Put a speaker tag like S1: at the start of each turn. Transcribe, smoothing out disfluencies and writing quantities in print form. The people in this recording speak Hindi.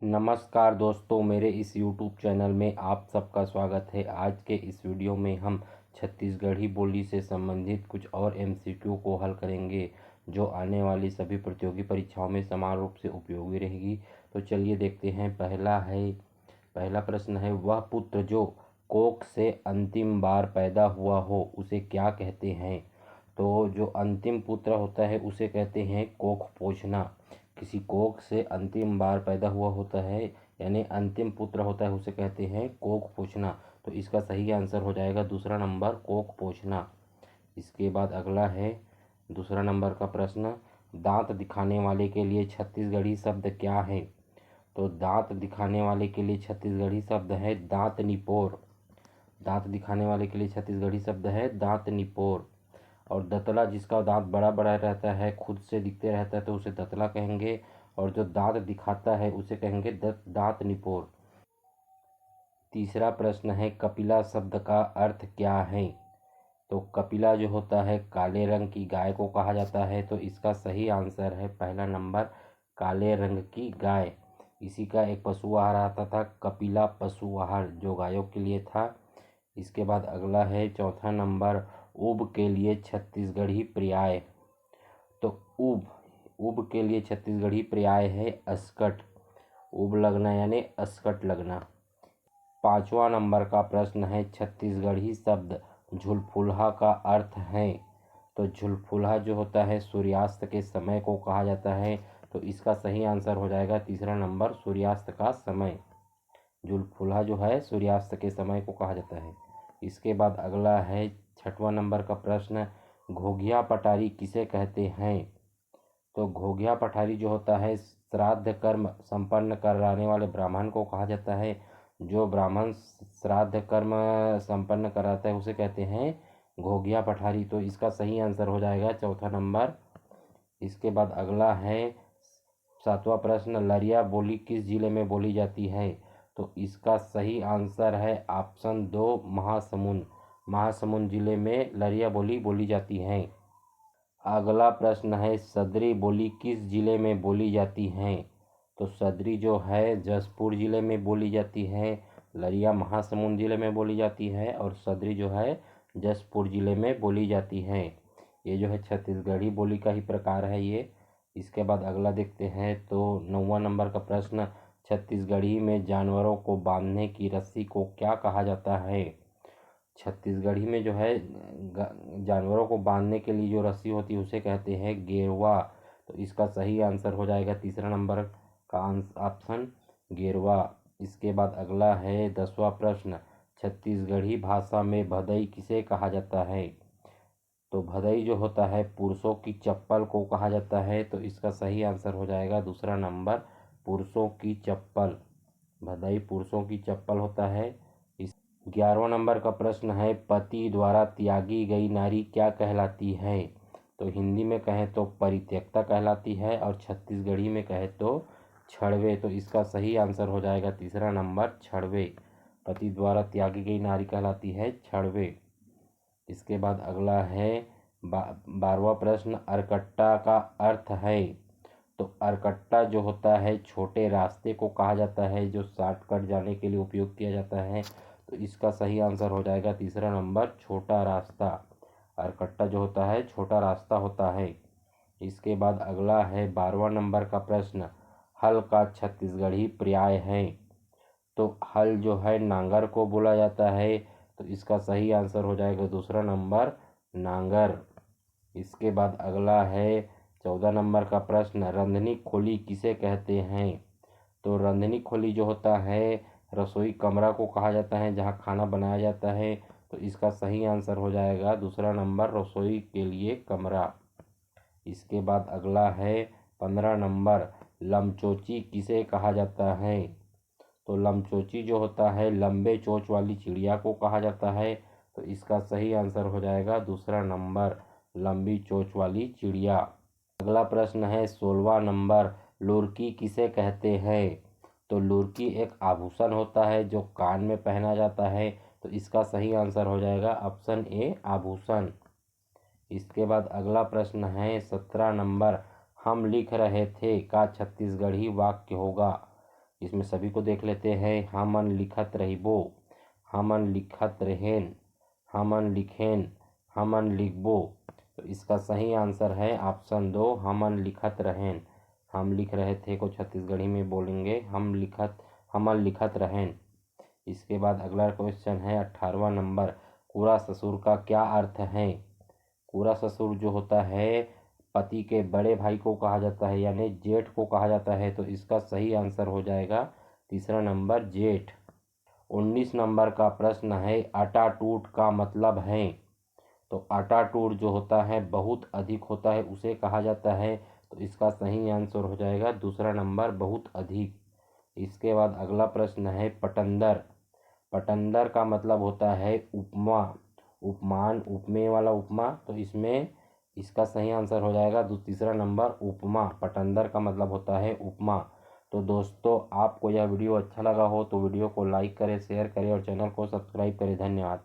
S1: नमस्कार दोस्तों, मेरे इस YouTube चैनल में आप सबका स्वागत है। आज के इस वीडियो में हम छत्तीसगढ़ी बोली से संबंधित कुछ और MCQ को हल करेंगे, जो आने वाली सभी प्रतियोगी परीक्षाओं में समान रूप से उपयोगी रहेगी। तो चलिए देखते हैं। पहला प्रश्न है, वह पुत्र जो कोख से अंतिम बार पैदा हुआ हो उसे क्या कहते हैं? तो जो अंतिम पुत्र होता है उसे कहते हैं कोख पोछना। किसी कोख से अंतिम बार पैदा हुआ होता है यानी अंतिम पुत्र होता है उसे कहते हैं कोख पोछना। तो इसका सही आंसर हो जाएगा दूसरा नंबर, कोख पोछना। इसके बाद अगला है दूसरा नंबर का प्रश्न, दांत दिखाने वाले के लिए छत्तीसगढ़ी शब्द क्या है? तो दांत दिखाने वाले के लिए छत्तीसगढ़ी शब्द है दांत निपोर। दांत दिखाने वाले के लिए छत्तीसगढ़ी शब्द है दांत निपोर। और दतला, जिसका दांत बड़ा बड़ा रहता है, खुद से दिखते रहता है, तो उसे दतला कहेंगे। और जो दांत दिखाता है उसे कहेंगे दांत निपोर। तीसरा प्रश्न है, कपिला शब्द का अर्थ क्या है? तो कपिला जो होता है काले रंग की गाय को कहा जाता है। तो इसका सही आंसर है पहला नंबर, काले रंग की गाय। इसी का एक पशु आहार आता था, कपिला पशु आहार, जो गायों के लिए था। इसके बाद अगला है चौथा नंबर, ऊब के लिए छत्तीसगढ़ी पर्याय। तो ऊब के लिए छत्तीसगढ़ी पर्याय है अस्कट। ऊब लगना यानी अस्कट लगना। पांचवा नंबर का प्रश्न है, छत्तीसगढ़ी शब्द झुलफुलहा का अर्थ है? तो झुलफुलहा जो होता है सूर्यास्त के समय को कहा जाता है। तो इसका सही आंसर हो जाएगा तीसरा नंबर, सूर्यास्त का समय। झुलफुलहा जो है सूर्यास्त के समय को कहा जाता है। इसके बाद अगला है छठवां नंबर का प्रश्न, घोघिया पटारी किसे कहते हैं? तो घोघिया पठारी जो होता है श्राद्ध कर्म संपन्न कराने वाले ब्राह्मण को कहा जाता है। जो ब्राह्मण श्राद्ध कर्म संपन्न कराता है उसे कहते हैं घोघिया पठारी। तो इसका सही आंसर हो जाएगा चौथा नंबर। इसके बाद अगला है सातवां प्रश्न, लरिया बोली किस जिले में बोली जाती है? तो इसका सही आंसर है ऑप्शन 2, महासमुंद। महासमुंद जिले में लरिया बोली बोली जाती है। अगला प्रश्न है, सदरी बोली किस जिले में बोली जाती है? तो सदरी जो है जशपुर जिले में बोली जाती है, लरिया महासमुंद जिले में बोली जाती है, और सदरी जो है जशपुर जिले में बोली जाती है। ये जो है छत्तीसगढ़ी बोली का ही प्रकार है ये। इसके बाद अगला देखते हैं। तो 9वां नंबर का प्रश्न, छत्तीसगढ़ी में जानवरों को बांधने की रस्सी को क्या कहा जाता है? छत्तीसगढ़ी में जो है जानवरों को बांधने के लिए जो रस्सी होती है उसे कहते हैं गेरवा। तो इसका सही आंसर हो जाएगा तीसरा नंबर का ऑप्शन, गेरवा। इसके बाद अगला है 10वां प्रश्न, छत्तीसगढ़ी भाषा में भदई किसे कहा जाता है? तो भदई जो होता है पुरुषों की चप्पल को कहा जाता है। तो इसका सही आंसर हो जाएगा दूसरा नंबर, पुरुषों की चप्पल। भदई पुरुषों की चप्पल होता है। 11वां नंबर का प्रश्न है, पति द्वारा त्यागी गई नारी क्या कहलाती है? तो हिंदी में कहें तो परित्यक्ता कहलाती है, और छत्तीसगढ़ी में कहें तो छड़वे। तो इसका सही आंसर हो जाएगा तीसरा नंबर, छड़वे। पति द्वारा त्यागी गई नारी कहलाती है छड़वे। इसके बाद अगला है 12वां प्रश्न, अरकट्टा का अर्थ है? तो अरकट्टा जो होता है छोटे रास्ते को कहा जाता है, जो शॉर्टकट जाने के लिए उपयोग किया जाता है। तो इसका सही आंसर हो जाएगा तीसरा नंबर, छोटा रास्ता। अरकट्टा जो होता है छोटा रास्ता होता है। इसके बाद अगला है 12वां नंबर का प्रश्न, हल का छत्तीसगढ़ी पर्याय है? तो हल जो है नांगर को बोला जाता है। तो इसका सही आंसर हो जाएगा दूसरा नंबर, नांगर। इसके बाद अगला है 14 नंबर का प्रश्न, रंधनी खोली किसे कहते हैं? तो रंधनी खोली जो होता है रसोई कमरा को कहा जाता है, जहाँ खाना बनाया जाता है। तो इसका सही आंसर हो जाएगा दूसरा नंबर, रसोई के लिए कमरा। इसके बाद अगला है 15 नंबर, लमचोची किसे कहा जाता है? तो लमचोची जो होता है लंबे चोंच वाली चिड़िया को कहा जाता है। तो इसका सही आंसर हो जाएगा दूसरा नंबर, लंबी चोंच वाली चिड़िया। अगला प्रश्न है 16वां नंबर, लुरकी किसे कहते हैं? तो लुरकी एक आभूषण होता है जो कान में पहना जाता है। तो इसका सही आंसर हो जाएगा ऑप्शन ए, आभूषण। इसके बाद अगला प्रश्न है 17 नंबर, हम लिख रहे थे का छत्तीसगढ़ी वाक्य होगा? इसमें सभी को देख लेते हैं। हमन लिखत रहिबो, हमन लिखत रहेन, हमन लिखेन, हमन लिखबो। तो इसका सही आंसर है ऑप्शन 2, हमन लिखत रहेन। हम लिख रहे थे को छत्तीसगढ़ी में बोलेंगे हमन लिखत रहेन। इसके बाद अगला क्वेश्चन है 18वां नंबर, कूड़ा ससुर का क्या अर्थ है? कूड़ा ससुर जो होता है पति के बड़े भाई को कहा जाता है, यानी जेठ को कहा जाता है। तो इसका सही आंसर हो जाएगा तीसरा नंबर जेठ। 19 नंबर का प्रश्न है, अटाटूट का मतलब है? तो अटाटूट जो होता है बहुत अधिक होता है उसे कहा जाता है। तो इसका सही आंसर हो जाएगा दूसरा नंबर बहुत अधिक। इसके बाद अगला प्रश्न है पटंदर। पटंदर का मतलब होता है उपमा, उपमान, उपमेय वाला उपमा। तो इसमें इसका सही आंसर हो जाएगा तीसरा नंबर उपमा। पटंदर का मतलब होता है उपमा। तो दोस्तों आपको यह वीडियो अच्छा लगा हो तो वीडियो को लाइक करें, शेयर करें और चैनल को सब्सक्राइब करें। धन्यवाद।